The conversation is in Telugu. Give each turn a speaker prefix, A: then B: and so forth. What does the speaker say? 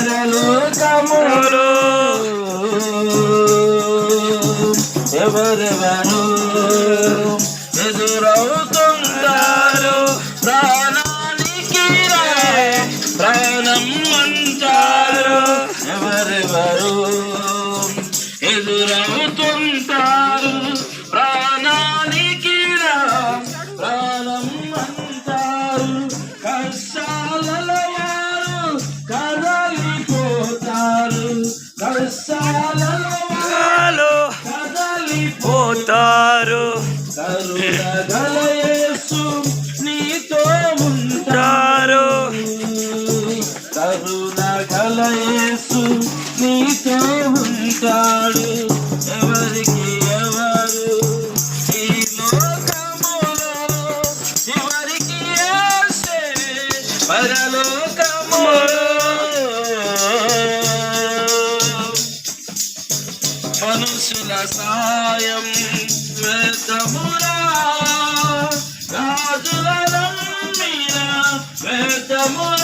A: పరలోకములో ఎవరెవరు ఎదురవుతుంటారు ప్రాణానికి ప్రాణం అంటారు ఎవరెవరు ఎదురవుతుంటారు ప్రాణానికి ప్రాణం అంటారు కష్టాలలో వారు కదలిపోతారు కష్టాలలో వారు కదలిపోతారు కరుణ గల యేసు నీతో ఉంటారు కరుణ గల యేసు నీతో ఉంటాడు ఎవరికి ఎవరు ఈ లోకములో ఎవరికి యేసే పరలోకములో మనుషుల సాయం వ్యర్థమురా రాజుల నమ్మిన వ్యర్థమురా